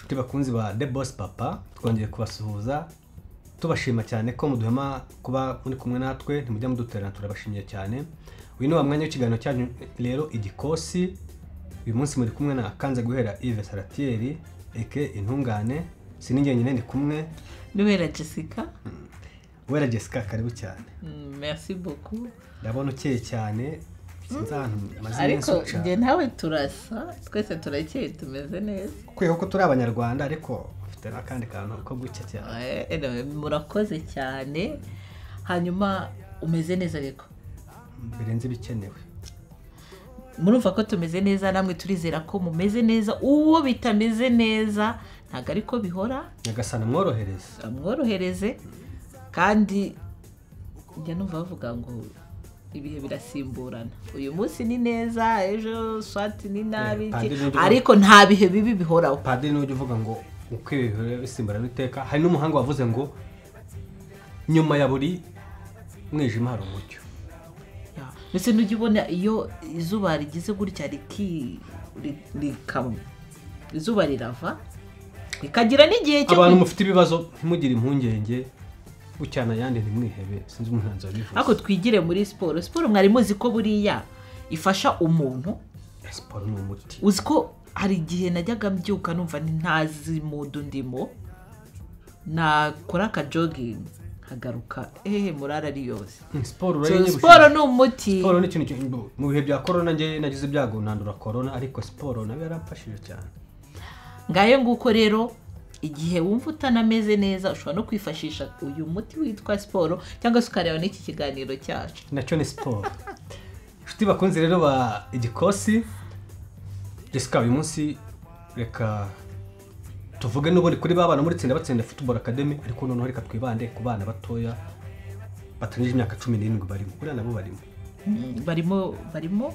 nshuti bakunzi ba The Boss Papa twongeye kubasuhuza tubashima cyane ko muduhema kuba muri kumwe natwe ntimujya muduterana turabashimiye cyane uyu ni wa mwanya w'ikiganiro cyanyu rero igikosi uyu munsi muri kumwe na kanze guhera Yves Saratieri eke intungane sininge nyine ndi kumwe n'uhereye Jessica uhereye Jessica karibu cyane merci beaucoup ndabona ukeye cyane ariko nge nawe turasa twese turakeye tumeze neza kweho ko turi abanyarwanda ariko ufite n'akandi kantu ko gucya cyane murakoze cyane hanyuma umeze neza ariko birenze bikenewe murumva ko tumeze neza namwe turizera ko mumeze neza uwo bitameze neza ntago ariko bihora nyagasana mworohereze kandi njya numva bavuga ngo ibihe birasimburana uyu munsi ni neza ejo swati ni nabi ariko nta bihe bibi bihoraho padiri n'ujya uvuga ngo uko ibihe bisimburana iteka hari n'umuhanga wavuze ngo nyuma ya buri mwijima hari umucyo mbese n'ujya ubona iyo izuba rigize gutya izuba rirava rikagira n'igihe cyo abantu mufite ibibazo ntimugire impungenge ucyana yandi ntimwihebe sinzi umuhanzi wabivuze ariko twigire muri siporo mwari muzi ko buriya ifasha umuntu siporo ni umuti uzi ko hari igihe najyaga mbyuka numva ntazi mudu ndimo nakora akajogging hagaruka murara ari yose siporo ni umuti siporo ni ikintu mu bihe bya corona nge nagize ibyago nandura corona ariko siporo nayo yaramfashije cyane ngayo nguko rero igihe wumva utanameze neza ushobora no kwifashisha uyu muti witwa siporo cyangwa se ukareba n'iki kiganiro cyacu nacyo ni siporo nshuti bakunze rero ba igikosi Jessica uyu munsi reka tuvuge n'ubundi kuri babana muri Tsinda Batsinde Football Academy ariko noneho reka twibande ku bana batoya batangije imyaka 17 barimo kuri nabo barimo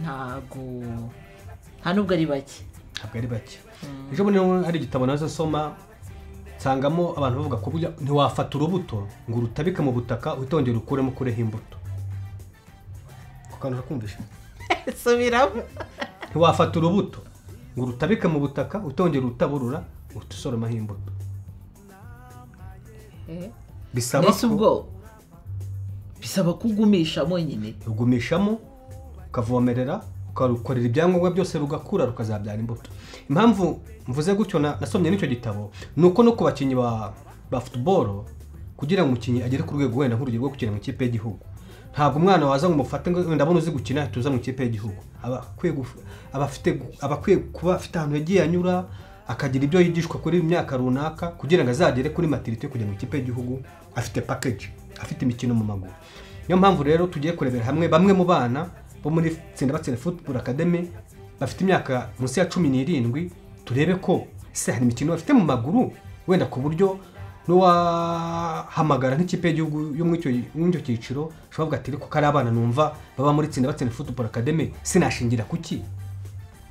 nta nubwo ari bake ejo bundi hari igitabo nazo nsoma nsangamo abantu bavuga ko ntiwafata urubuto ngo urutabike mu butaka utongera ukuremo kureho imbuto kukanura kumvisha subiramo ntiwafata urubuto ngo urutabike mu butaka utongera utaburura utusoromaho imbuto bisaba kugumishamo nyine ugumishamo ukavomerera ukarukorera ibyangombwa byose rugakura rukazabyara imbuto impamvu mvuze gutyo nasomye n'icyo gitabo nuko no ku bakinnyi ba football kugira ngo umukinnyi agere ku rwego wenda nk'urugero rwo gukina mu ikipe y'igihugu ntabwo umwana waza ngo umufate ngo ndabona uzi gukina tuza mu ikipe y'igihugu abakwiye kuba afite ahantu yagiye anyura akagira ibyo yigishwa kuri imyaka runaka kugira ngo azagere kuri maturité kujya mu ikipe y'igihugu afite package afite imikino mu maguru niyo mpamvu rero tugiye kurebera hamwe bamwe mu bana bo muri Tsinda Batsinde Football Academy bafite imyaka munsi ya 17 turebe ko se hari imikino bafite mu maguru wenda ku buryo n'uwahamagara nk'ikipe y'igihugu yo mu icyo cyiciro ushobora ati ko kari abana numva baba muri Tsinda Batsinde Football Academy sinashingira kuki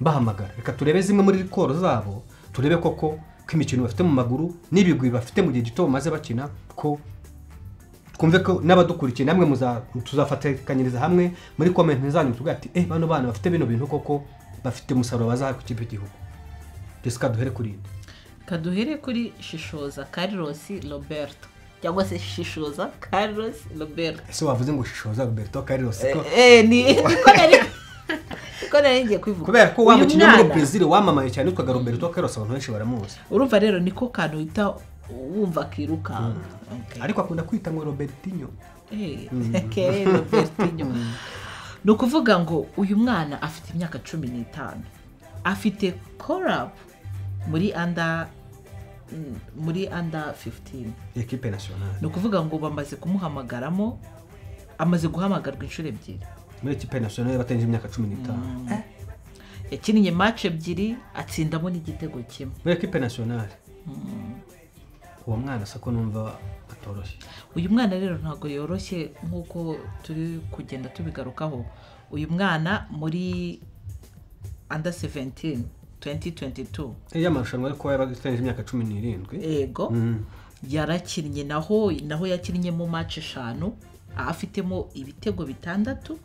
bahamagara reka turebe zimwe muri rikoro zabo turebe koko ko imikino bafite mu maguru n'ibigwi bafite mu gihe gito maze bakina ko twumve ko n'abadukurikiye namwe tuzafatikanyiriza hamwe muri comment zanyu tuvuga ati bano bana bafite bino bintu koko bafite umusaruro bazaha ku kipe y'igihugu Jessica duhere kuri Shishoza Carlos Roberto cyangwa se Shishoza Carlos Roberto ese wavuze ngo Shishoza Roberto Carlos ko ko ngiye kwivuga kubera ko wamukinnye muri Brazil wamamaye cyane utwaga Roberto Carlos abantu benshi baramuzi urumva rero niko kantu hita wumva kiruka ariko akunda kwita ngo Robertinho Robertinho no kuvuga ngo uyu mwana afite imyaka 15 afite collab muri under 15 equipe nationale no kuvuga ngo bamaze kumuhamagaramo amaze guhamagarwa inshuro ebyiri muri equipe nationale batenje imyaka 15 yakinnye match ebyiri atsindamo n'igitego kimwe muri equipe nationale uwo mwana sako numva atoroshye uyu mwana rero ntago yoroshye nkuko turi kugenda tubigarukaho uyu mwana muri under 17 2022 y'amarushanwa ariko yabatenje imyaka 17 yego yarakinnye naho yakinnye mu match 5 afitemo ibitego 6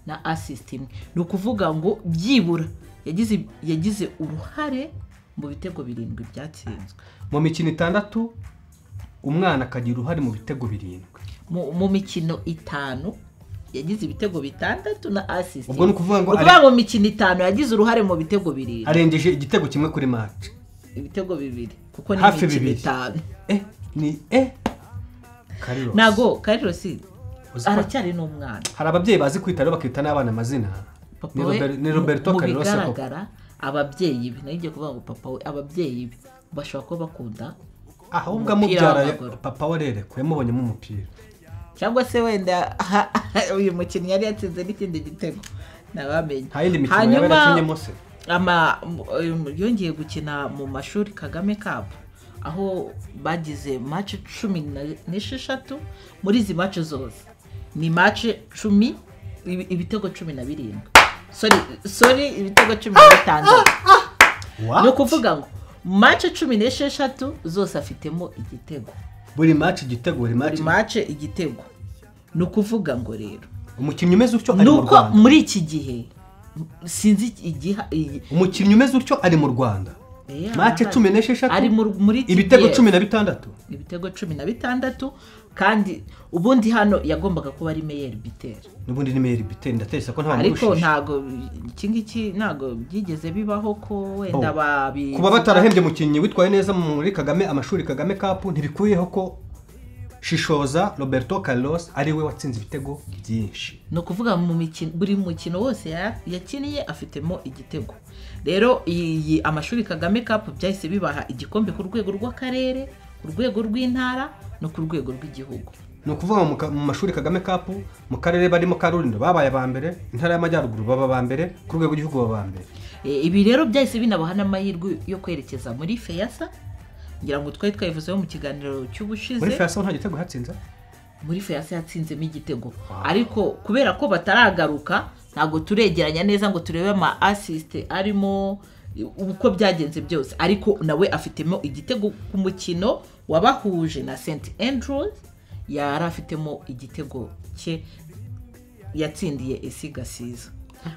na assist imwe no kuvuga ngo byibura yagize uruhare mu bitego 7 byatsinzwe. Mu mikino 6 umwana akagira uruhare mu bitego 7. Mu mikino 5 yagize ibitego 6 na assist. Ubwo nukuvuga ngo mu mikino 5 yagize uruhare mu bitego 7. Arengeje igitego kimwe kuri match. Ibitego 2 kuko ni mikino 5. Ni Carlos. Nago Carlos aracyari n'umwana. Hari ababyeyi bazi kwita rero bakita n'abana amazina. Ni Roberto Carlos. Bigaragara ababyeyi bi nagiye kuvuga ngo papa we ababyeyi bi bashobora ko bakunda ahubwo mubyara papa we rere ko yamubonyemo umupira. Cyangwa se wenda uyu mukinnyi yari yatsinze n'ikindi gitego nabamenye. Hanyuma yongeye gukina mu mashuri Kagame Cup aho bagize match 16 muri izi match zose ni match 10 ibitego 17. Sorry ibitego 15. No kuvuga ngo match 16 zose afitemo igitego. Buri match igitego, buri match igitego. No kuvuga ngo rero umukinnyi umeze utyo ari mu Rwanda. Nuko muri iki gihe sinzi igiha umukinnyi umeze utyo ari mu Rwanda. Match 16 ari muri ibitego 16. Ibitego 16 kandi ubundi hano yagombaga kuba ari meilleur buteur. Nubundi ni meilleur buteur ndatesa ko nta ariko ntago ikingiki ntago byigeze bibaho ko wenda babi kuba batarahembye mukinnyi witwaye neza muri Kagame amashuri Kagame Cup ntibikuyeho ko Shishoza Roberto Carlos ari we watsinze ibitego byinshi. No kuvuga mu mikino buri mukino wose yakiniye afitemo igitego. Rero iyi amashuri Kagame Cup byahise bibaha igikombe ku rwego rw'akarere, ku rwego rw'intara no ku rwego rw'igihugu. No kuvuga mu mashuri Kagame Cup mu karere barimo Karulindo babaye abambere, intara y'amajyaruguru baba abambere, ku rwego rw'igihugu baba abambere. Ibi rero byahise binabaha n'amahirwe yo kwerekeza muri Feyasa. Ngira ngo twayivuzeho mu kiganiro cy'ubushize. Muri Feyasa nta gitego hatsinze? Muri Feyasa yatsinzemo igitego. Ariko kubera ko bataragaruka ntago turegeranya neza ngo turebe ama assist arimo uko byagenze byose, ariko nawe afitemo igitego ku mukino wabahuje na St Andrews yari afitemo igitego cye yatsindiye Esigasiza.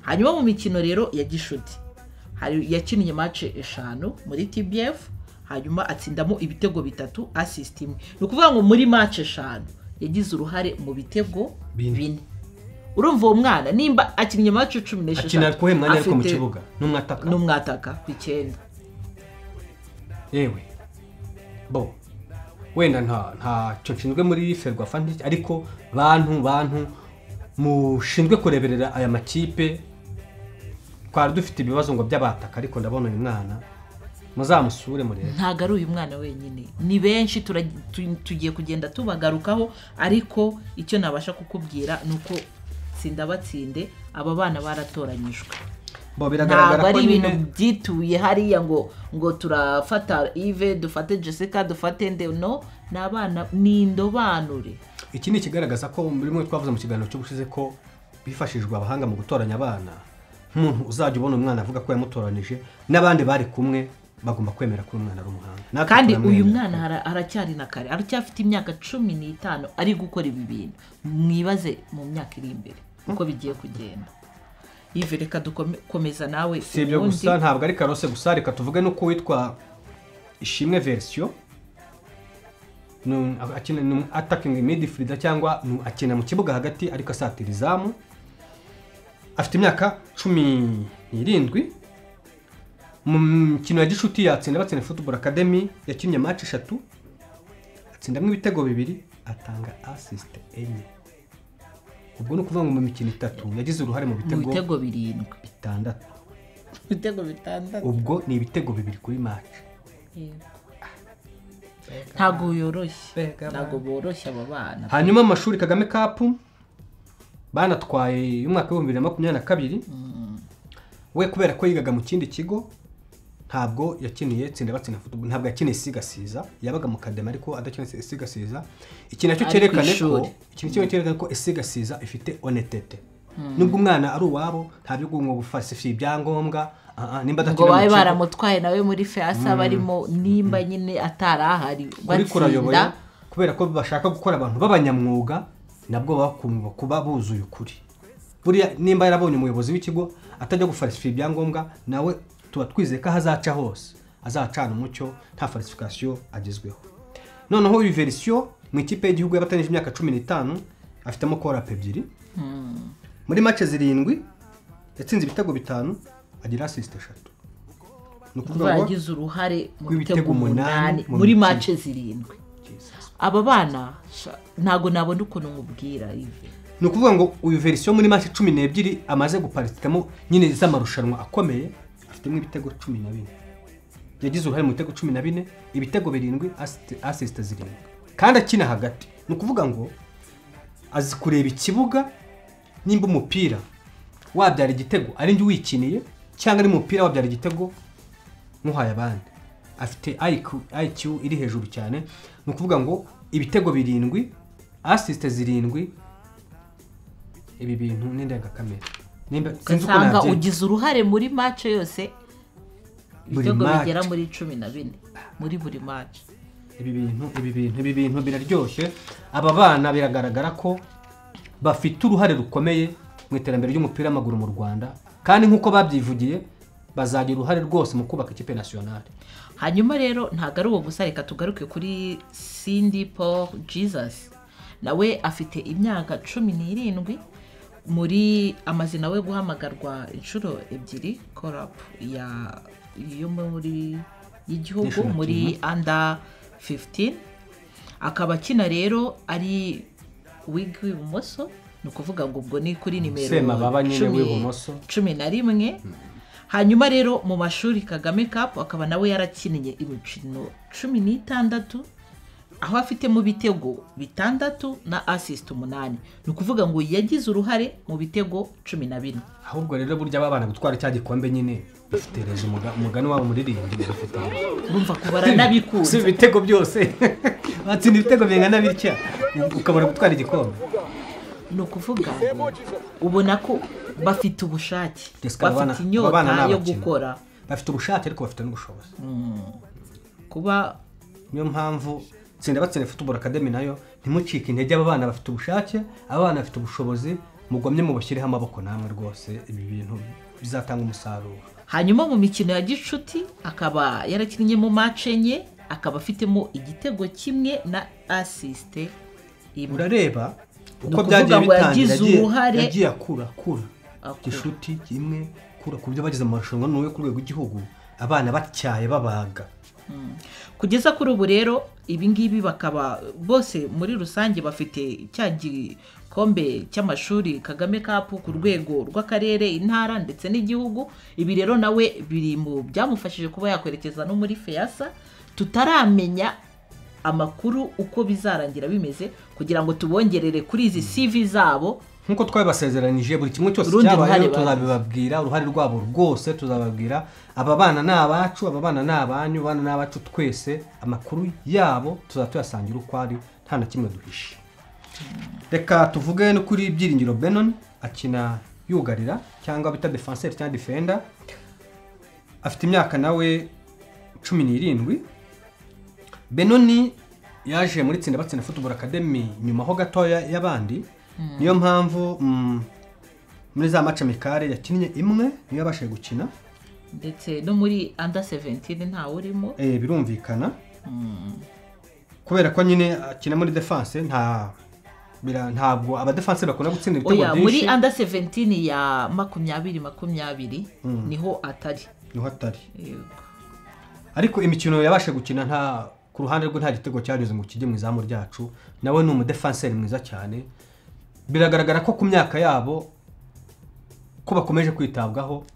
Hanyuma mu mikino rero ya gishuti yakinnye match 5 muri TBF hanyuma atsindamo ibitego 3 assist imwe. No kuvuga ngo muri match 5 yagize uruhare mu bitego 4. Urumva uwo mwana nimba akinnye match 16 akina kuhe mwanya ariko mu kibuga n'umwataka ku 9. Yewe wenda nta cyo nshinzwe muri Ferwafa ariko bantu mushinzwe kureberera aya makipe twari dufite ibibazo ngo by'abataka, ariko ndabona uyu mwana muzamusure murebe. Ntago ari uyu mwana wenyine, ni benshi tugiye kugenda tubagarukaho, ariko icyo nabasha kukubwira nuko Tsinda Batsinde aba bana baratoranyijwe. Biragaragara ko ari ibintu byituye hariya ngo turafata Yves dufate Jessica dufate no nabana n'indobanure. Iki ni kigaragaza ko muri mwe twavuze mu kiganiro cyo gushize ko bifashijwe abahanga mu gutoranya abana. Umuntu uzajya ubona umwana avuga ko yamutoranije n'abandi bari kumwe bagomba kwemera ko umwana ari umuhanga. Kandi uyu mwana aracyari na kare, aracyafite imyaka 15 ari gukora ibi bintu. Mwibaze mu myaka iri imbere uko bigiye kugenda. Yves reka dukomeza nawe. Sibyo gusa ntabwo ari Karose gusa, reka tuvuge nuko witwa Ishimwe version akina attacking midfielder cyangwa akina mu kibuga hagati ariko asatira izamu. Afite imyaka 17. Mu kino ya gishuti yatsinda Batsinde Football Academy yakinnye match 3 atsindamwe ibitego 2 atanga assist 4. Ubwo no kuvuga ngo mu mikino 3 yagize uruhare mu bitego 7 6. Ibitego 6. Ubwo ni ibitego 2 kuri match. Ntago yoroshye, ntago boroshye aba bana. Hanyuma amashuri Kagame Cup banatwaye umwaka wa 2022. We kubera ko yigaga mu kindi kigo ntabwo yakiniye Tsinda Batsinde Football, ntabwo yakiniye Esigasiza, yabaga mu kadema ariko adakiniye Esigasiza. Iki nacyo cyerekana ko Esigasiza ifite honestete. Nubwo umwana ari uwabo ntabyo ngo gufasifya ibyangombwa nimba ngo baye baramutwaye nawe muri Feyasa barimo nimba nyine atarahari Batsinda kubera ko bashaka gukora abantu b'abanyamwuga nabwo bakumva kuba buzuye ukuri. Burya nimba yarabonye umuyobozi w'ikigo atajya gufasifya ibyangombwa nawe tuba twizeye ko hazaca hose azacana umucyo nta falsification agezweho. Noneho uyu verisiyo mu ikipe y'igihugu y'abatanije imyaka 15 afitemo corap ebyiri muri match 7 yatsinze ibitego 5 agira assist 3. Nukuvuga yagize uruhare mu bitego 8 muri match 7. Aba bana ntago nabona ukuntu ngubwira ive. Nukuvuga ngo uyu verisiyo muri match 12 amaze guparticipamo nyine z'amarushanwa akomeye afitemo ibitego 14. Yagize uruhare mu bitego 14, ibitego 7, assist 7. Kandi akina hagati. Nukuvuga ngo azi kureba ikibuga nimba umupira wabyara igitego ari nje wikiniye cyangwa ari umupira wabyara igitego muhaye abandi. Afite IQ iri hejuru cyane. Nukuvuga ngo ibitego 7, assist 7, ibi bintu n'indenga kamera. Kasanga ugize uruhare muri match yose. Ibitego bigera muri 14 muri buri match. Ibi bintu biraryoshye. Aba bana biragaragara ko bafite uruhare rukomeye mu iterambere ry'umupira w'amaguru mu Rwanda, kandi nkuko babyivugiye bazagira uruhare rwose mu kubaka ikipe nationale. Hanyuma rero ntago ari uwo gusa, reka tugaruke kuri Cindy Paul Jesus. Nawe afite imyaka 17 muri amazina we guhamagarwa inshuro ebyiri corap yo muri y'igihugu muri under 15. Akaba kina rero ari wigwi ibumoso, nukuvuga ngo ubwo ni kuri nimero 11. Hanyuma rero mu mashuri Kagame Cup akaba nawe yarakinnye imikino 16, aho afite mu bitego 6 na assist 8. Nukuvuga ngo yagize uruhare mu bitego 14. Ahubwo rero burya babana gutwara cya gikombe nyine bafitereje umugani wabo muri rindi bafite. Urumva kubara nabikuze. Si ibitego byose. Batsinda ibitego bingana bitya ukabona gutwara igikombe. Nukuvuga ubona ko bafite ubushake, bafite inyota yo gukora, bafite ubushake ariko bafite n'ubushobozi. Kuba niyo mpamvu Tsinda Batsinde Football Academy nayo ntimucike intege. Aba bana bafite ubushake, aba bana bafite ubushobozi, mugomye mu bashyireho amaboko namwe rwose ibi bintu bizatanga umusaruro. Hanyuma mu mikino ya gicuti akaba yarakinnye mu match enye, akaba afitemo igitego kimwe na assist 1. Urareba uko byagiye bitangira yagiye akura gishuti kimwe kura kubyo bageze mu marushanwa n'uwe ku rwego rw'igihugu, abana batyaye babaga. Kugeza kuri ubu rero ibi ngibi bakaba bose muri rusange bafite cya gikombe cy'amashuri Kagame Cup ku rwego rw'akarere, intara ndetse n'igihugu. Ibi rero nawe biri mu byamufashije kuba yakwerekeza no muri FEASA. Tutaramenya amakuru uko bizarangira bimeze kugira ngo tubongerere kuri izi CV zabo nkuko twabasezeranije. Buri kimwe cyose cyabaye tuzabibabwira, uruhare rwabo rwose tuzababwira. Aba bana n'abacu, aba bana n'abanyu, bana n'abacu twese, amakuru yabo tuzatuyasangira uko ari, nta na kimwe duhishe. Reka tuvuge no kuri Byiringiro Benon, akina yugarira cyangwa bita defenseur cyangwa defender. Afite imyaka nawe 17. Benoni yaje muri Tsinda Batsinde Football Academy nyuma ho gatoya y'abandi. Niyo mpamvu muri za match amikare yakinnye imwe niyo yabashe gukina, ndetse no muri under 17 nta urimo. Birumvikana kubera ko nyine akina muri defense ntabwo aba defense bakona gutsinda ibitego byinshi. Muri under 17 ya 20 niho atari. Yego. Ariko imikino yabashe gukina nta ku ruhande rwe nta gitego cyanyuze mu kijye mu izamu ryacu. Nawe ni umudefenseur mwiza cyane. Biragaragara ko ku myaka yabo ko bakomeje kwitabwaho.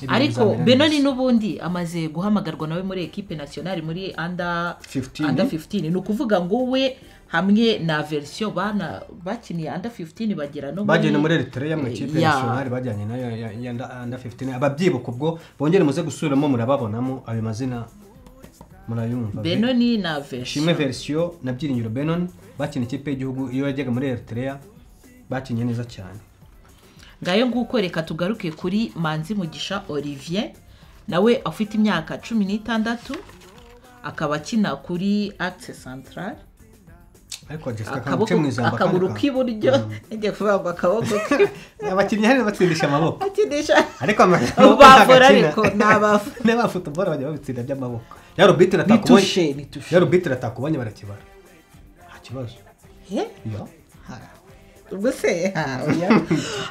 Ariko Benoni n'ubundi amaze guhamagarwa nawe muri equipe nationale muri under 15. Nukuvuga ngo we hamwe na version bana bakiniye under 15 bagera no muri Eritrea mu equipe nationale bajyanye nayo ya under 15. Ababyibuka ubwo bongere muze gusubiramo murababonamo ayo mazina murayumva. Benoni na version Shimwe version na Byiringiro Benon bakina ikipe y'igihugu iyo yajyaga muri Eritrea, bakinye neza cyane. Ngayo nguko reka tugaruke kuri Manzi Mugisha Olivier, nawe afite imyaka 16, akaba akina kuri Axe Central. ariko Jessica kamuce mu ijambo akaguru k'iburyo ngiye kuvuga ngo akaboko abakinnyi hari batsindisha amaboko ariko bavura ariko nabafu n'aba football bajya babitsinda by'amaboko ya Robert atakubonye barakibara nta kibazo ubwo se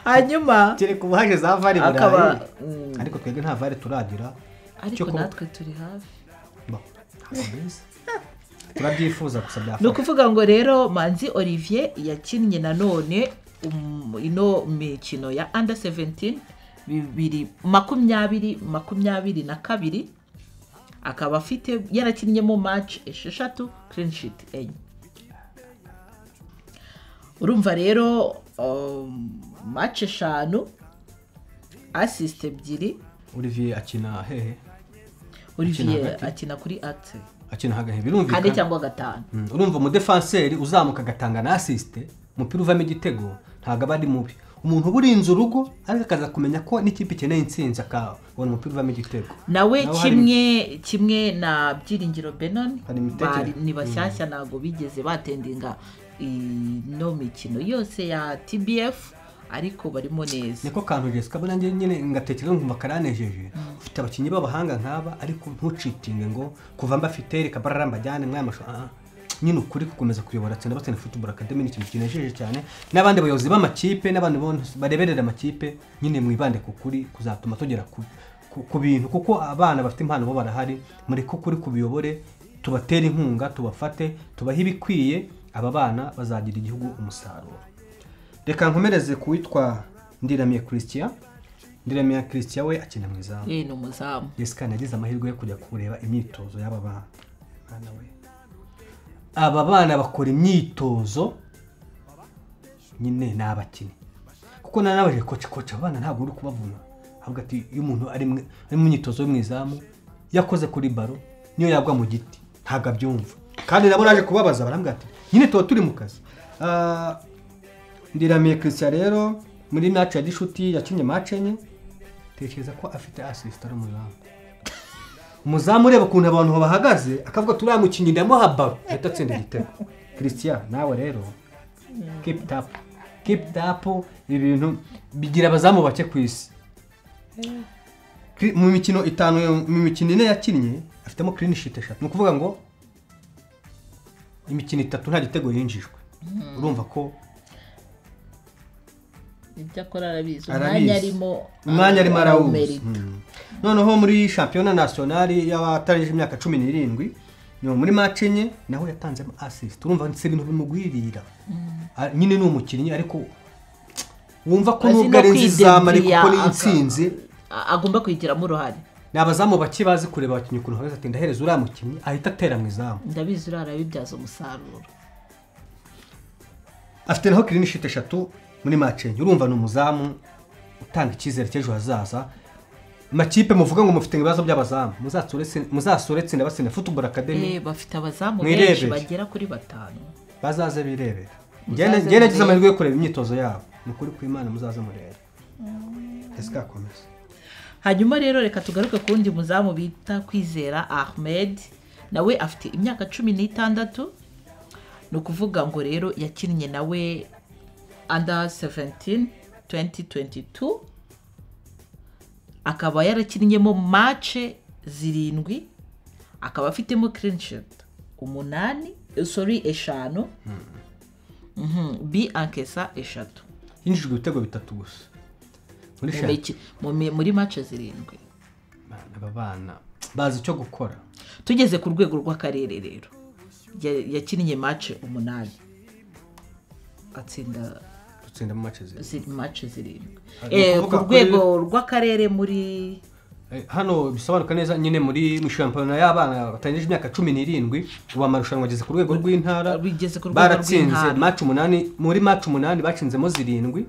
hanyuma kire kubaje za vari burayi ariko twebwe nta vari turagira ariko natwe turi hafi turabyifuza gusa byafasha ni ukuvuga ngo rero Manzi Olivier yakinnye nanone ino mikino ya under 17 2022 akaba afite yarakinnyemo match 6 clean sheet 4 urumva rero match 5 assist 2 Olivier akina hehe Olivier akina kuri ate akina hagahe birumvikana kandi cyangwa gatanu urumva mu defenseur uzamuka gatanga na assist mupira uvamo igitego ntaga bari mubi umuntu uburinze urugo ariko akaza kumenya ko n'ikipe ikeneye intsinzi akabona umupira uvamo igitego nawe kimwe na Byiringiro Benon bari ni bashyashya nago bigeze batendinga no mikino yose ya TBF ariko barimo neza niko kantu Jessica bona nyine ngatekereza ngumva karanejeje ufite abakinyi b'abahanga nkaba ariko ntucitinge ngo kuva mbafite reka bararamba jyane mwa masho nyine ukuri gukomeza kuyobora Tsinda Batsinde Football Academy n'ikintu kinejeje cyane n'abandi bayobozi b'amakipe n'abandi bareberera amakipe nyine mwibande kukuri kuzatuma tugera ku bintu kuko abana bafite impano bo barahari muri kukuri kubiyobore tubatera inkunga tubafate tubaha ibikwiye aba bana bazagira igihugu umusaruro reka nkomereze kuwitwa Ndiramiye Christian we akina mu izamu ni umuzamu Jessica nagize amahirwe yo kujya kureba imyitozo y'aba bana we aba bana bakora imyitozo nyine n'abakinnyi kuko nanabaje kocha abana ntabwo uri kubavuna ahubwo ati iyo umuntu ari mu myitozo yo mu izamu yakoze kuri baro niyo yagwa mu giti ntabwo abyumva kandi nabo naje kubabaza barambwira ati nyine tuba turi mu kazi Ndiramiye Christian rero muri match ya gishuti yakinye match enye tekereza ko afite assist ari umuzamu ureba ukuntu abantu bahagaze akavuga turamukinyi ndamuha baro ahita atsinda igitego Christian nawe rero keep up ibintu bigira abazamu bake ku isi mu mikino 5 mu mikino ine yakinnye afitemo clean sheet 3 no kuvuga ngo imikino 3 nta gitego yinjijwe urumva ko ibyo akora arabizi umwanya arimo arawuzi noneho muri championnat national y'abatarije imyaka 17 no muri match enye naho yatanzemo assist urumva nse ibintu bimugwirira nyine ni umukinnyi ariko wumva ko nubwo ari nzizama ariko ko n'intsinzi agomba kwigiramo uruhare nabazamu baki bazi kureba abakinnyi ukuntu hageze ati ndahereza uriya mukinnyi ahita atera mu izamu ndabizi urarabibyaza umusaruro afite naho clean sheet 3 muri match enye urumva ni umuzamu utanga icyizere cy'ejo hazaza makipe muvuga ngo mufite ibibazo by'abazamu muzasore Tsinda Batsinde Football Academy bafite abazamu benshi bagera kuri 5 bazaze birebera ngene nagize amahirwe yo kureba imyitozo yabo nukuri ku Imana muzaze murebe Jessica komeza hanyuma rero reka tugaruke kundi muzamu bita Kwizera Ahmed nawe afite imyaka 16 no kuvuga ngo rero yakinnye nawe under 17 2022 akaba yarakinnyemo match 7 akaba afitemo clean sheet 5 bi ankesa 3 yinjijwe ibitego 3 gusa muri match 7 aba bana bazi icyo gukora tugeze ku rwego rw'akarere rero yakinnye match 8 atsinda mu match 7 ku rwego rw'akarere muri hano bisobanuka neza nyine muri shampiyona y'abana batangije imyaka 17 ubu amarushanwa ageze ku rwego rw'intara baratsinze match 8 muri match 8 bacinzemo 7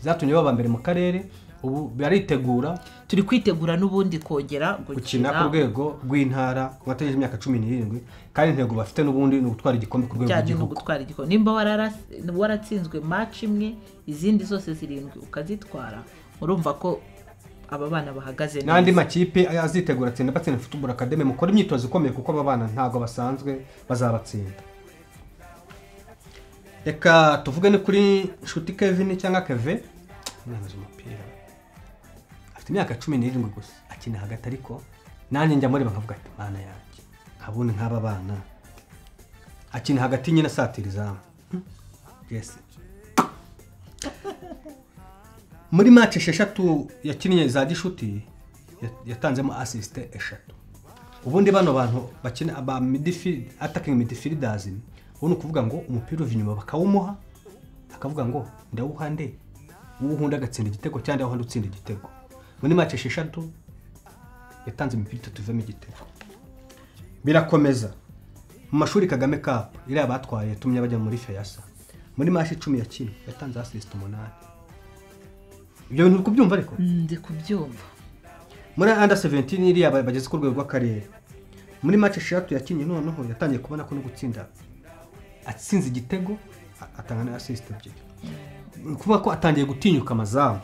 zatumye baba mbere mu karere ubu baritegura turi kwitegura n'ubundi kongera gukina ku rwego rw'intara batangije imyaka 17 kandi intego bafite n'ubundi no gutwara igikombe ku rwego rw'igihugu nimba waratsinzwe match imwe izindi zose 7 ukazitwara urumva ko aba bana bahagaze neza nandi makipe azitegura Tsinda Batsinde Football Academy mukora imyitozo ikomeye kuko aba bana ntago basanzwe bazabatsinda reka tuvuge ni kuri nshuti Kevin cyangwa Keve umwana w'umupira afite imyaka 17 gusa akina hagati ariko nanjye njya muri bakavuga ati mana yanjye nkabone nk'aba bana akina hagati nyine asatiriza yes muri match 6 yakinnye za gishuti yatanzemo assist 3 ubundi bano bantu bakina aba midfield attacking midfielders ubona kuvuga ngo umupira uva inyuma bakawumuha akavuga ngo ndawuhande uwuhunda gatsinda igitego cyangwa aho ndutsinda igitego muri match 6 yatanze imipira 3 ivamo igitego birakomeza mu mashuri Kagame Cup iriya batwaye tumye bajya muri Feyasa muri match 10 yakina yatanze assist 8 ibyo bintu kubyumva ariko ndi kubyumva muri under 17 iriya bageze ku rwego rw'akarere muri match 6 yakinye noneho yatangiye kubona ko no gutsinda atsinze igitego atanga na assist ebyiri kuba ko atangiye gutinyuka amazamu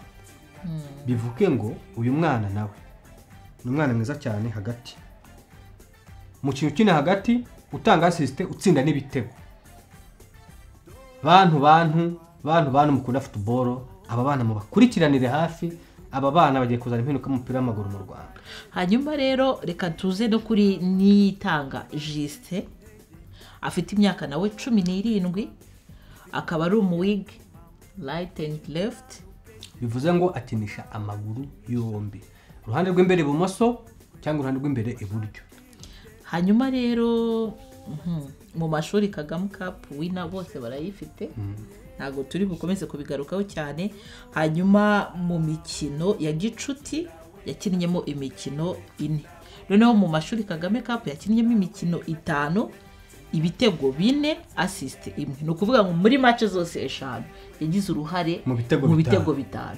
bivuke ngo uyu mwana nawe ni umwana mwiza cyane hagati mu kintu kine hagati utanga assist utsinda n'ibitego bantu mukunda football aba bana mu bakurikiranire hafi aba bana bagiye kuzana impinduka mu mupira w'amaguru mu Rwanda. Hanyuma rero reka tuze no kuri Nitanga Juste afite imyaka nawe 17 akaba ari umuwig right and left bivuze ngo akinisha amaguru yombi uruhande rw'imbere ibumoso cyangwa uruhande rw'imbere iburyo. Hanyuma rero mu mashuri Kagame Cup wina bose barayifite ntago turi bukomeze kubigarukaho cyane. Hanyuma mu mikino ya gicuti yakinnyemo imikino 4 noneho mu mashuri Kagame Cup yakinnyemo imikino 5 ibitego 4 assist 1 no kuvuga ngo muri match zose 5 yagize uruhare mu bitego 5.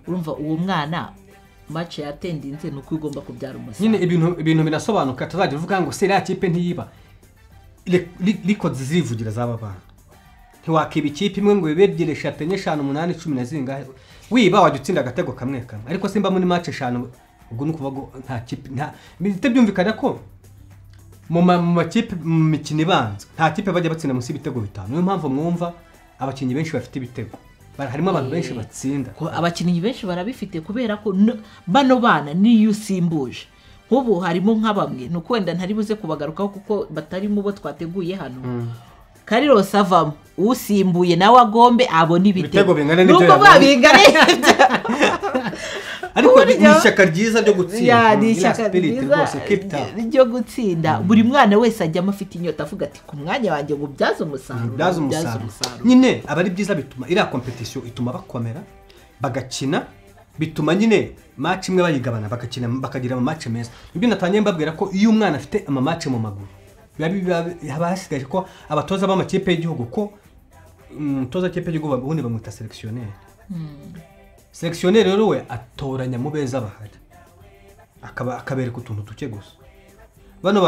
Urumva uwo mwana match yatendinze no kwigomba kubyara umusaruro nyine ibintu binasobanuka tuzajya uvuga ngo se ya kipe ntiyiba records zivugira zaba bana ntiwakiba ikipe imwe ngo bibebyire 5 5 8 10 na zingahe wiba wajya utsinda agatego kamwe ariko simba muri match 5 ubwo no kuvuga nta kipe nta bite byumvikana ko mu makipe mu mikino ibanza nta kipe bajya batsinda munsi ibitego 5. Niyo mpamvu mwumva abakinnyi benshi bafite ibitego harimo abantu benshi batsinda abakinnyi benshi barabifite kubera ko bano bana niyo usimbuje nk'ubu harimo nk'abamwe no kwenda ntari buze kubagarukaho kuko batari mu bo twateguye hano Kariro Savamo usimbuye nawe agombe abona ibitego nuko babingana ariko ni ishyaka ryiza ryo gutsinda ni ishyaka ryo gutsinda buri mwana wese ajya amafite inyota avuga ati ku mwanya wanjye ngo byazo umusaruro nyine abari byiza bituma iriya competition ituma bakomera bagakina bituma nyine match imwe bayigabana bagakina bakagira ama match meza. Ibyo natangiye mbabwira ko iyo umwana afite ama match mu maguru haba hasigaje ko abatoza b'amakipe y'igihugu ko toza kipe y'igihugu babundi bamwita selectionnaire selectionnaire rero we atoranya mu beza bahari akabereka utuntu duke gusa. Bano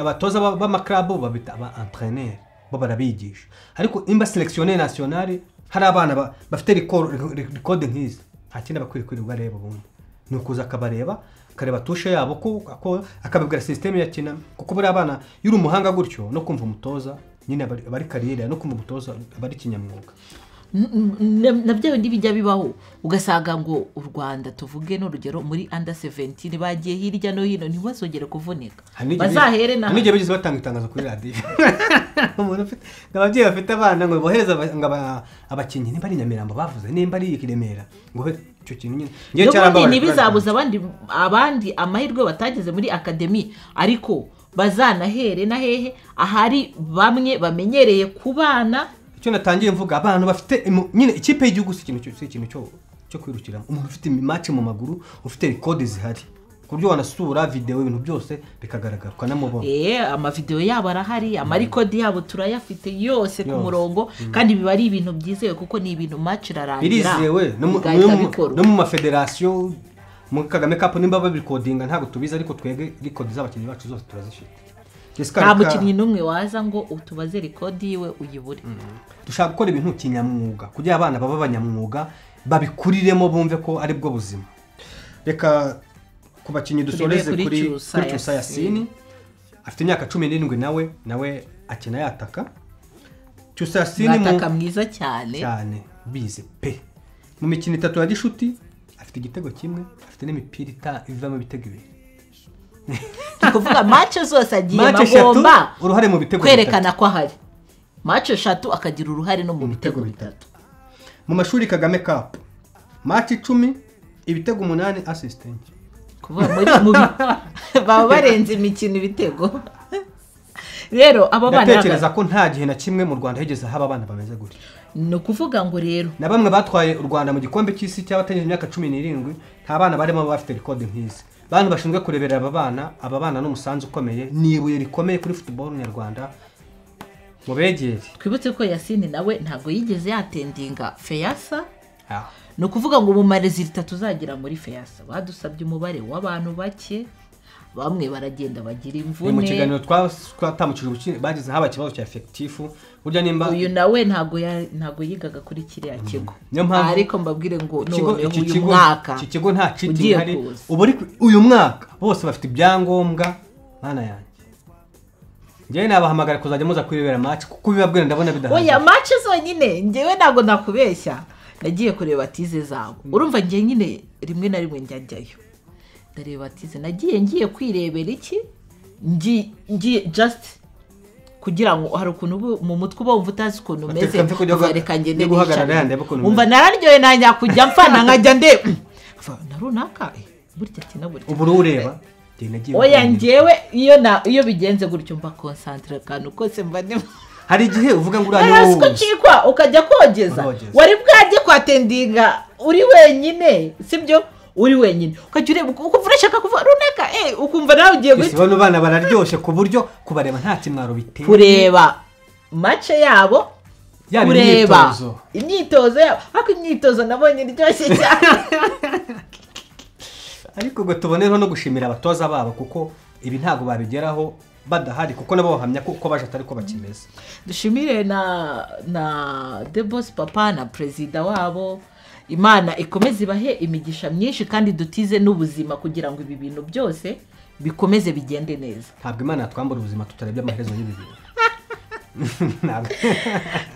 abatoza b'amaklub babita aba entraîneur bo barabigisha ariko imba selectionnaire nationale hari abana bafite record nk'izi hakina bakwirikwirwa reba ubundi nukuza akabareba kareba tushe yabo ko akabibwira system yakina kuko buri abana yuri umuhanga gutyo no kumva umutoza nyine bari kariyeri no kumva umutoza bari kinyamwuga nabyo ndi bijya bibaho ugasaga ngo u Rwanda tuvuge no rugero muri under 17 bagiye hirya no hino ntibasogere kuvunika bazahere na nige bigize batanga itangazo kuri radio umuntu ufite ababyeyi bafite abana ngo bohereza abakinnyi nimba ari Nyamirambo bavuze nimba ari Kiremera ngo cyo kintu nyine ngiye cyaramba nibizabuza abandi amahirwe batageze muri academy ariko bazanahere na hehe ahari bamwe bamenyereye kubana. Cyo natangiye mvuga abantu bafite nyine ikipe y'igihugu si ikintu cyo kwirukira umuntu ufite match mu maguru ufite record zihari kuryo wanasura video ibintu byose bikagaragara kanamubona ama video yabo arahari ama record yabo turayafite yose ku murongo kandi biba ari ibintu byizewe kuko ni ibintu match rarangira birizewe no mu mafederation mu Kagame Cup nimba babikodinga ntago tubiza ariko twege record z'abakinnyi bacu zose turazifite. Nta mukinnyi numwe waza ngo utubaze record yiwe uyibure. Dushaka gukora ibintu kinyamwuga kugira abana baba abanyamwuga babikuriremo bumve ko ari bwo buzima. Reka kubakinnyi dusoreze kuri Sayasini afite imyaka 17 nawe akina yataka Cyusasini mwataka mwiza cyane bize pe mu mikino 3 ya gishuti afite igitego kimwe afite n'imipira ivamo ibitego 2 kuvuga match zose agiye magomba uruhare mu bitego kwerekana ko ahari match 3 akagira uruhare no mu bitego 3 mu mashuri Kagame Cup match 10 ibitego 8 assistant kuva muri baba barenze imikino ibitego rero aba bana natekereza ko nta gihe na kimwe mu Rwanda hegeze haba abana bameze gutya no kuvuga ngo rero na bamwe batwaye u Rwanda mu gikombe cy'isi cy'abatanyije imyaka 17 nta bana barimo bafite record nk'izi bantu bashinzwe kureberera aba bana n'umusanzu ukomeye nibuye rikomeye kuri football nyarwanda mu begere twibutse ko Yasini nawe ntago yigeze yatendinga Feyasa no kuvuga ngo mu marezi 3 tuzagira muri Feyasa badusabye umubare w'abantu bake bamwe baragenda bagira imvune mu kiganiro twatamukije ubukire bagize haba kibazo cya effectif burya nimba uyu nawe ntago yigaga kuri kiriya kigo ariko mbabwire ngo none uyu mwaka iki kigo nta cheating hari uyu mwaka bose bafite ibyangombwa mana yanjye ngewe nabahamagara kuzajya muza kwirebera match kuko bibabwira ndabona bidahaje oya match zonyine ngewe ntago nakubeshya nagiye kureba tize zabo urumva ngiye nyine rimwe na rimwe njyayo ndareba tize ngiye kwirebera iki ngiye just kugira ngo hari ukuntu mu mutwe uba wumva utazi ukuntu umeze reka ngende umva nararyoye najya kujya mfana nkajya nde narunaka burya tina burya ubu ureba oya ngewe iyo bigenze gutyo mba concentre kantu kose mba ndimo hari igihe uvuga ngo urane wowe ariko cikwa ukajya kogeza wari bwaje kwatendinga uri wenyine sibyo uri wenyine ukajya ureba ukuvurashaka kuva runaka ukumva nawe ugiye gute bano bana bararyoshe ku buryo kubareba nta kimwaro biteye kureba match yabo kureba imyitozo yabo ariko imyitozo nabonye iryoshye cyane ariko ngo tubonereho no gushimira abatoza babo kuko ibi ntago babigeraho badahari kuko nabo bahamya ko baje atari ko bakimeze. Dushimire na The Boss Papa na president wabo, Imana ikomeze ibahe imigisha myinshi kandi dutize n'ubuzima kugira ngo ibi bintu byose bikomeze bigende neza. Ntabwo Imana yatwambura ubuzima tutarebye amaherezo y'ibi bintu.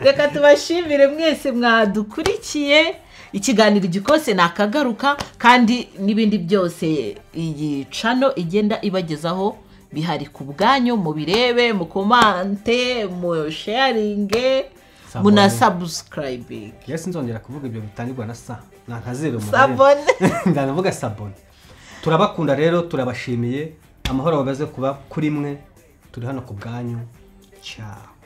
Reka tubashimire mwese mwadukurikiye. Ikiganiro gikose nakagaruka kandi nibindi byose iyi channel igenda ibagezaho bihari ku bwanyu, mu birebe, mu komante, mu sharing, muna subscribe. Yes, nzongera kuvuga ibyo bitangirwa na sa nankazero mu sabone ndanavuga sabone. Turabakunda rero, turabashimiye, amahoro babaze kuba kuri mwe, turi hano ku bwanyu. Ciao.